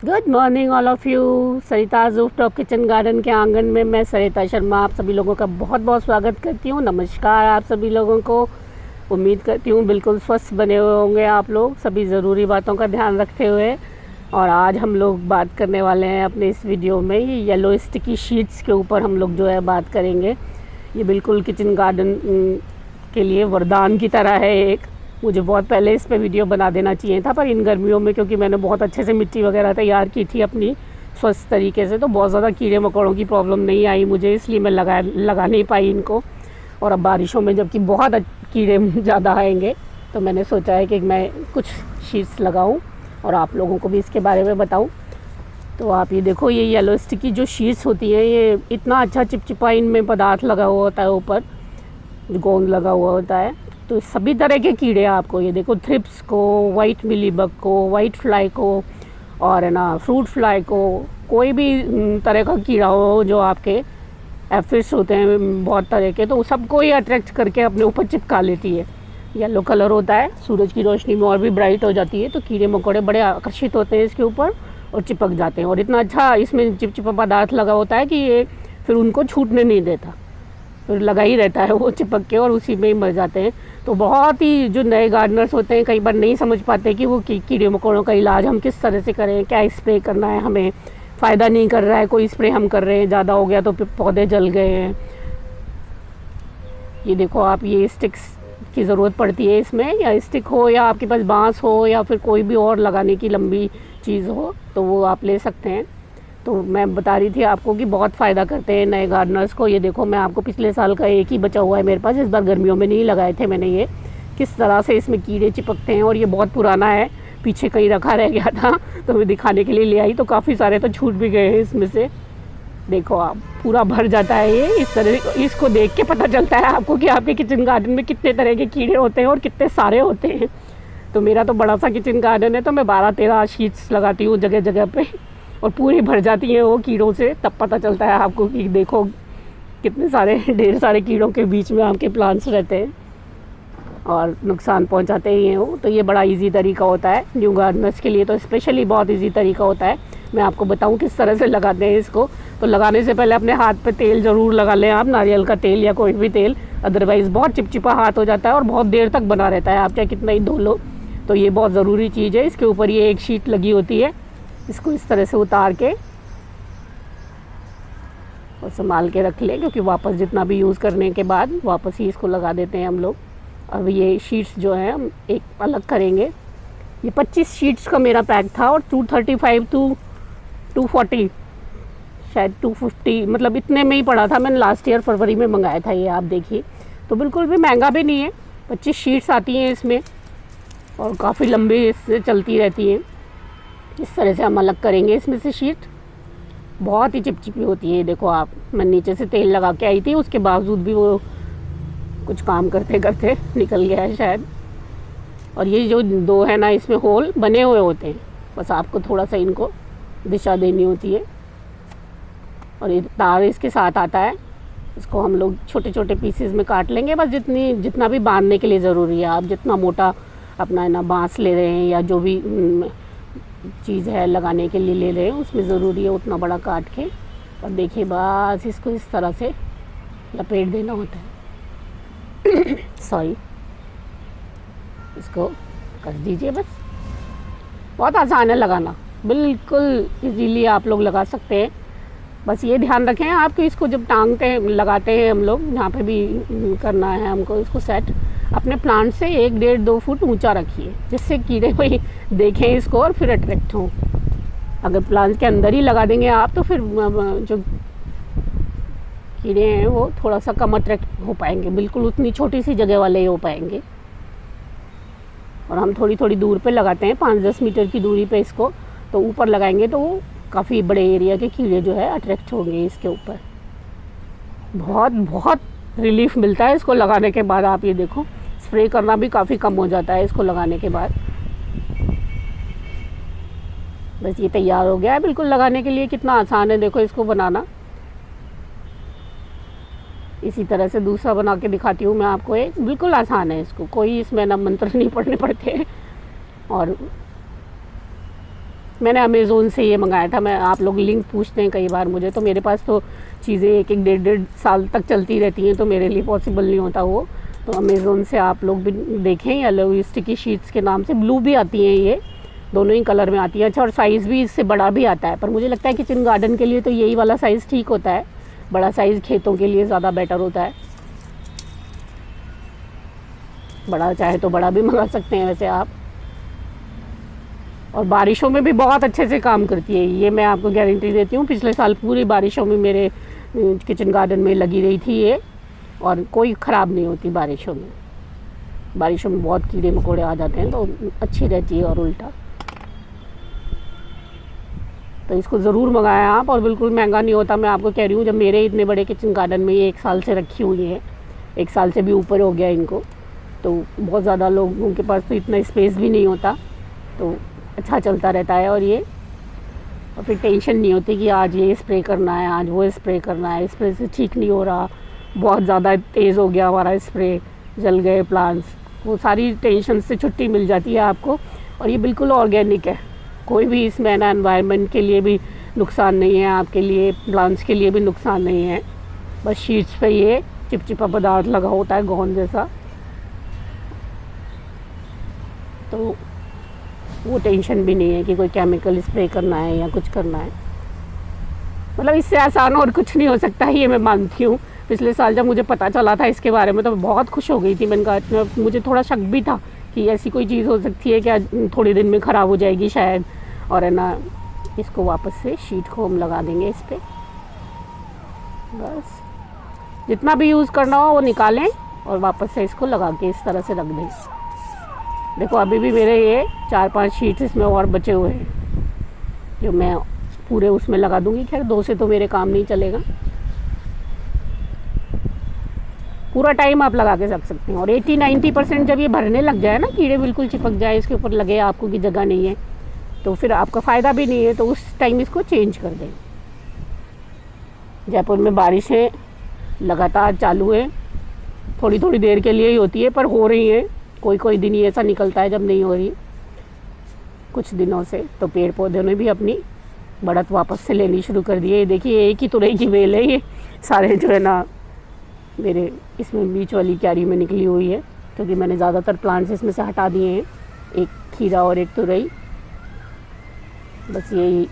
Good morning all of you. Sarita rooftop kitchen garden के आंगन में मैं सरिता शर्मा आप सभी लोगों का बहुत बहुत स्वागत करती हूँ। नमस्कार आप सभी लोगों को। उम्मीद करती हूँ बिल्कुल स्वस्थ बने हुए होंगे आप लोग, सभी ज़रूरी बातों का ध्यान रखते हुए। और आज हम लोग बात करने वाले हैं अपने इस वीडियो में ये येलो स्टिकी शीट्स के ऊपर हम लोग जो है बात करेंगे। ये बिल्कुल किचन गार्डन के लिए वरदान की तरह है। एक मुझे बहुत पहले इस पे वीडियो बना देना चाहिए था, पर इन गर्मियों में क्योंकि मैंने बहुत अच्छे से मिट्टी वगैरह तैयार की थी अपनी स्वस्थ तरीके से, तो बहुत ज़्यादा कीड़े मकोड़ों की प्रॉब्लम नहीं आई मुझे, इसलिए मैं लगा नहीं पाई इनको। और अब बारिशों में जबकि बहुत कीड़े ज़्यादा आएंगे, तो मैंने सोचा है कि मैं कुछ शीट्स लगाऊँ और आप लोगों को भी इसके बारे में बताऊँ। तो आप ये देखो, ये येलो स्टिकी जो शीट्स होती हैं, ये इतना अच्छा चिपचिपा इनमें पदार्थ लगा हुआ होता है, ऊपर गोंद लगा हुआ होता है। तो सभी तरह के कीड़े आपको, ये देखो, थ्रिप्स को, वाइट मिलीबग को, वाइट फ्लाई को, और है ना फ्रूट फ्लाई को, कोई भी तरह का कीड़ा हो जो आपके एफिड्स होते हैं बहुत तरह के, तो सबको ही अट्रैक्ट करके अपने ऊपर चिपका लेती है। येलो कलर होता है, सूरज की रोशनी में और भी ब्राइट हो जाती है, तो कीड़े मकोड़े बड़े आकर्षित होते हैं इसके ऊपर और चिपक जाते हैं। और इतना अच्छा इसमें चिपचिपा पदार्थ लगा होता है कि ये फिर उनको छूटने नहीं देता, फिर लगा ही रहता है वो चिपक के, और उसी में ही मर जाते हैं। तो बहुत ही जो नए गार्डनर्स होते हैं कई बार नहीं समझ पाते कि वो कीड़े मकोड़ों का इलाज हम किस तरह से करें, क्या स्प्रे करना है, हमें फ़ायदा नहीं कर रहा है कोई स्प्रे हम कर रहे हैं, ज़्यादा हो गया तो पौधे जल गए हैं। ये देखो आप, ये स्टिक्स की ज़रूरत पड़ती है इसमें, या स्टिक हो या आपके पास बांस हो या फिर कोई भी और लगाने की लंबी चीज़ हो तो वो आप ले सकते हैं। तो मैं बता रही थी आपको कि बहुत फ़ायदा करते हैं नए गार्डनर्स को। ये देखो, मैं आपको पिछले साल का एक ही बचा हुआ है मेरे पास, इस बार गर्मियों में नहीं लगाए थे मैंने, ये किस तरह से इसमें कीड़े चिपकते हैं। और ये बहुत पुराना है, पीछे कहीं रखा रह गया था तो मैं दिखाने के लिए ले आई, तो काफ़ी सारे तो छूट भी गए हैं इसमें से। देखो आप, पूरा भर जाता है ये इस तरह। इसको देख के पता चलता है आपको कि आपके किचन गार्डन में कितने तरह के कीड़े होते हैं और कितने सारे होते हैं। तो मेरा तो बड़ा सा किचन गार्डन है, तो मैं 12-13 शीट्स लगाती हूँ जगह जगह पे, और पूरी भर जाती हैं वो कीड़ों से। तब पता चलता है आपको कि देखो कितने सारे ढेर सारे कीड़ों के बीच में आपके प्लांट्स रहते हैं और नुकसान पहुंचाते ही हैं वो। तो ये बड़ा इजी तरीका होता है न्यू गार्डनर्स के लिए, तो स्पेशली बहुत इजी तरीका होता है। मैं आपको बताऊं किस तरह से लगाते हैं इसको। तो लगाने से पहले अपने हाथ पे तेल ज़रूर लगा लें आप, नारियल का तेल या कोई भी तेल, अदरवाइज़ बहुत चिपचिपा हाथ हो जाता है और बहुत देर तक बना रहता है, आप चाहे कितना ही धो लो। तो ये बहुत ज़रूरी चीज़ है। इसके ऊपर ये एक शीट लगी होती है, इसको इस तरह से उतार के और संभाल के रख लें, क्योंकि वापस जितना भी यूज़ करने के बाद वापस ही इसको लगा देते हैं हम लोग। अब ये शीट्स जो हैं हम एक अलग करेंगे। ये 25 शीट्स का मेरा पैक था और 235 टू 240 शायद 250, मतलब इतने में ही पड़ा था। मैंने लास्ट ईयर फरवरी में मंगाया था ये, आप देखिए। तो बिल्कुल भी महंगा भी नहीं है, 25 शीट्स आती हैं इसमें और काफ़ी लंबी इससे चलती रहती हैं। इस तरह से हम अलग करेंगे इसमें से शीट, बहुत ही चिपचिपी होती है। देखो आप, मैं नीचे से तेल लगा के आई थी, उसके बावजूद भी वो कुछ काम करते करते निकल गया है शायद। और ये जो दो है ना, इसमें होल बने हुए होते हैं, बस आपको थोड़ा सा इनको दिशा देनी होती है। और ये तार इसके साथ आता है, इसको हम लोग छोटे छोटे पीसेस में काट लेंगे, बस जितना भी बांधने के लिए ज़रूरी है। आप जितना मोटा अपना ना बांस ले रहे हैं या जो भी चीज़ है लगाने के लिए ले रहे हैं, उसमें ज़रूरी है उतना बड़ा काट के। और देखिए बस इसको इस तरह से लपेट देना होता है सॉरी, इसको कस दीजिए बस। बहुत आसान है लगाना, बिल्कुल इजीली आप लोग लगा सकते हैं। बस ये ध्यान रखें आप कि इसको जब टांगते हैं, लगाते हैं हम लोग, जहाँ पे भी करना है हमको इसको सेट, अपने प्लांट से 1-1.5-2 फुट ऊंचा रखिए, जिससे कीड़े कोई देखें इसको और फिर अट्रैक्ट हों। अगर प्लांट के अंदर ही लगा देंगे आप तो फिर जो कीड़े हैं वो थोड़ा सा कम अट्रैक्ट हो पाएंगे, बिल्कुल उतनी छोटी सी जगह वाले ही हो पाएंगे। और हम थोड़ी थोड़ी दूर पे लगाते हैं, 5-10 मीटर की दूरी पे इसको, तो ऊपर लगाएंगे तो वो काफ़ी बड़े एरिया के कीड़े जो है अट्रैक्ट होंगे इसके ऊपर। बहुत बहुत रिलीफ मिलता है इसको लगाने के बाद। आप ये देखो, स्प्रे करना भी काफ़ी कम हो जाता है इसको लगाने के बाद। बस ये तैयार हो गया है बिल्कुल लगाने के लिए। कितना आसान है देखो इसको बनाना। इसी तरह से दूसरा बना के दिखाती हूँ मैं आपको। एक बिल्कुल आसान है, इसको कोई इसमें ना मंत्र नहीं पढ़ने पड़ते हैं। और मैंने अमेज़ोन से ये मंगाया था। मैं आप लोग लिंक पूछते हैं कई बार मुझे, तो मेरे पास तो चीज़ें एक एक डेढ़ साल तक चलती रहती हैं, तो मेरे लिए पॉसिबल नहीं होता वो। तो अमेज़ोन से आप लोग भी देखें, येलो स्टिकी शीट्स के नाम से, ब्लू भी आती हैं, ये दोनों ही कलर में आती है। अच्छा, और साइज़ भी इससे बड़ा भी आता है, पर मुझे लगता है किचन गार्डन के लिए तो यही वाला साइज़ ठीक होता है। बड़ा साइज़ खेतों के लिए ज़्यादा बेटर होता है। बड़ा चाहे तो बड़ा भी मंगा सकते हैं वैसे आप। और बारिशों में भी बहुत अच्छे से काम करती है ये, मैं आपको गारंटी देती हूँ। पिछले साल पूरी बारिशों में मेरे किचन गार्डन में लगी रही थी ये, और कोई ख़राब नहीं होती बारिशों में। बारिशों में बहुत कीड़े मकोड़े आ जाते हैं, तो अच्छी रहती है और उल्टा। तो इसको ज़रूर मंगाएं आप, और बिल्कुल महंगा नहीं होता। मैं आपको कह रही हूँ, जब मेरे इतने बड़े किचन गार्डन में ये 1 साल से रखी हुई है, 1 साल से भी ऊपर हो गया इनको, तो बहुत ज़्यादा लोगों के पास तो इतना स्पेस भी नहीं होता, तो अच्छा चलता रहता है। और ये, और फिर टेंशन नहीं होती कि आज ये स्प्रे करना है, आज वो स्प्रे करना है, स्प्रे से ठीक नहीं हो रहा, बहुत ज़्यादा तेज़ हो गया हमारा स्प्रे, जल गए प्लांट्स, वो सारी टेंशन से छुट्टी मिल जाती है आपको। और ये बिल्कुल ऑर्गेनिक है, कोई भी इसमें ना एनवायरनमेंट के लिए भी नुकसान नहीं है, आपके लिए, प्लांट्स के लिए भी नुकसान नहीं है। बस शीट्स पे ये चिपचिपा पदार्थ लगा होता है, गोंद जैसा, तो वो टेंशन भी नहीं है कि कोई केमिकल स्प्रे करना है या कुछ करना है। मतलब इससे आसान और कुछ नहीं हो सकता है, ये मैं मानती हूँ। पिछले साल जब मुझे पता चला था इसके बारे में तो बहुत खुश हो गई थी। मैंने कहा, मुझे थोड़ा शक भी था कि ऐसी कोई चीज़ हो सकती है क्या, थोड़े दिन में ख़राब हो जाएगी शायद। और है ना, इसको वापस से शीट को हम लगा देंगे इस पर। बस जितना भी यूज़ करना हो वो निकालें और वापस से इसको लगा के इस तरह से रख दें। देखो अभी भी मेरे ये 4-5 शीट्स इसमें और बचे हुए हैं, जो मैं पूरे उसमें लगा दूंगी। खैर 2 से तो मेरे काम नहीं चलेगा, पूरा टाइम आप लगा के रख सकते हैं। और 80-90% जब ये भरने लग जाए ना, कीड़े बिल्कुल चिपक जाए इसके ऊपर, लगे आपको कि जगह नहीं है, तो फिर आपका फ़ायदा भी नहीं है, तो उस टाइम इसको चेंज कर दें। जयपुर में बारिशें लगातार चालू है, थोड़ी थोड़ी देर के लिए ही होती है, पर हो रही हैं। कोई कोई दिन ही ऐसा निकलता है जब नहीं हो रही कुछ दिनों से। तो पेड़ पौधों ने भी अपनी बढ़त वापस से लेनी शुरू कर दी है। देखिए एक ही तुरई की बेल है, ये सारे जो है ना मेरे इसमें बीच वाली क्यारी में निकली हुई है, क्योंकि मैंने ज़्यादातर प्लांट्स इसमें से हटा दिए हैं, एक खीरा और एक तुरई, बस यही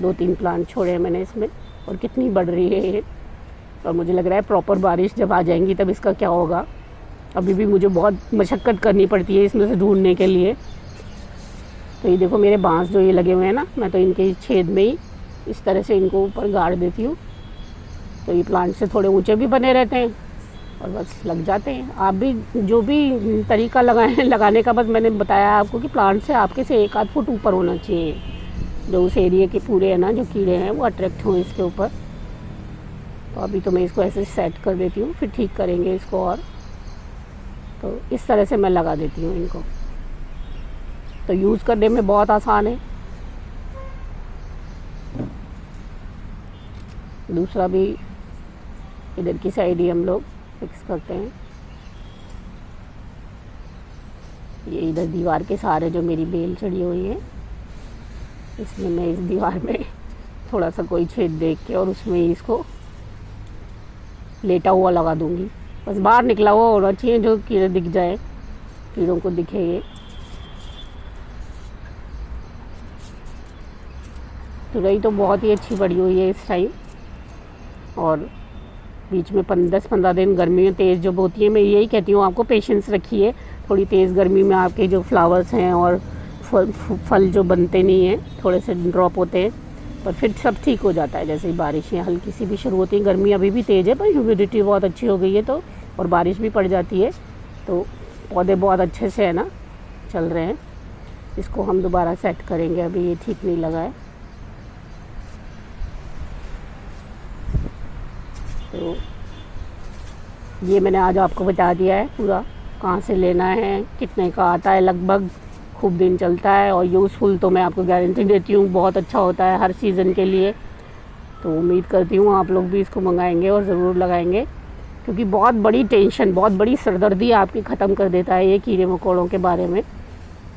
2-3 प्लांट छोड़े हैं मैंने इसमें। और कितनी बढ़ रही है ये, और मुझे लग रहा है प्रॉपर बारिश जब आ जाएंगी तब इसका क्या होगा। अभी भी मुझे बहुत मशक्क़त करनी पड़ती है इसमें से ढूंढने के लिए। तो ये देखो मेरे बांस जो ये लगे हुए हैं ना, मैं तो इनके छेद में ही इस तरह से इनको ऊपर गाड़ देती हूँ, तो ये प्लांट से थोड़े ऊंचे भी बने रहते हैं और बस लग जाते हैं। आप भी जो भी तरीका लगाएं लगाने का, बस मैंने बताया आपको कि प्लांट से आपके से 1-8 फुट ऊपर होना चाहिए, जो उस एरिया के पूरे है ना जो कीड़े हैं वो अट्रैक्ट हों इसके ऊपर। तो अभी तो मैं इसको ऐसे सेट कर देती हूँ, फिर ठीक करेंगे इसको। और तो इस तरह से मैं लगा देती हूँ इनको, तो यूज़ करने में बहुत आसान है। दूसरा भी इधर की साइड ही हम लोग फिक्स करते हैं। ये इधर दीवार के सहारे जो मेरी बेल चढ़ी हुई है, इसमें मैं इस दीवार में थोड़ा सा कोई छेद देख के और उसमें इसको लेटा हुआ लगा दूंगी। बस बाहर निकला हुआ होना चाहिए, जो कीड़े दिख जाए, कीड़ों को दिखे ये। तुरई तो बहुत ही अच्छी बड़ी हुई है इस टाइम, और बीच में 10-15 दिन गर्मी में तेज़ जब होती है, मैं यही कहती हूँ आपको पेशेंस रखिए। थोड़ी तेज़ गर्मी में आपके जो फ्लावर्स हैं और फल जो बनते नहीं हैं, थोड़े से ड्रॉप होते हैं, पर फिर सब ठीक हो जाता है। जैसे ही बारिशें हल्की सी भी शुरू होती हैं, गर्मी अभी भी तेज़ है पर ह्यूमिडिटी बहुत अच्छी हो गई है, तो और बारिश भी पड़ जाती है, तो पौधे बहुत अच्छे से है ना चल रहे हैं। इसको हम दोबारा सेट करेंगे, अभी ये ठीक नहीं लगा है। तो ये मैंने आज आपको बता दिया है पूरा, कहाँ से लेना है, कितने का आता है लगभग, खूब दिन चलता है और यूज़फुल तो मैं आपको गारंटी देती हूँ बहुत अच्छा होता है हर सीज़न के लिए। तो उम्मीद करती हूँ आप लोग भी इसको मंगाएंगे और ज़रूर लगाएंगे, क्योंकि बहुत बड़ी टेंशन, बहुत बड़ी सरदर्दी आपकी ख़त्म कर देता है ये कीड़े मकोड़ों के बारे में।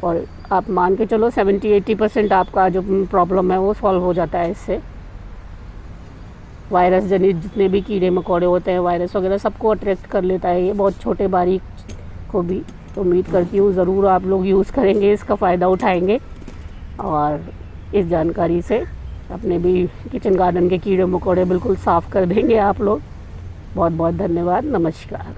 और आप मान के चलो 70-80% आपका जो प्रॉब्लम है वो सॉल्व हो जाता है इससे। वायरस जनित जितने भी कीड़े मकोड़े होते हैं, वायरस वगैरह, सबको अट्रैक्ट कर लेता है ये, बहुत छोटे बारीक को भी। तो उम्मीद करती हूँ ज़रूर आप लोग यूज़ करेंगे, इसका फ़ायदा उठाएंगे और इस जानकारी से अपने भी किचन गार्डन के कीड़े मकोड़े बिल्कुल साफ़ कर देंगे आप लोग। बहुत बहुत धन्यवाद, नमस्कार।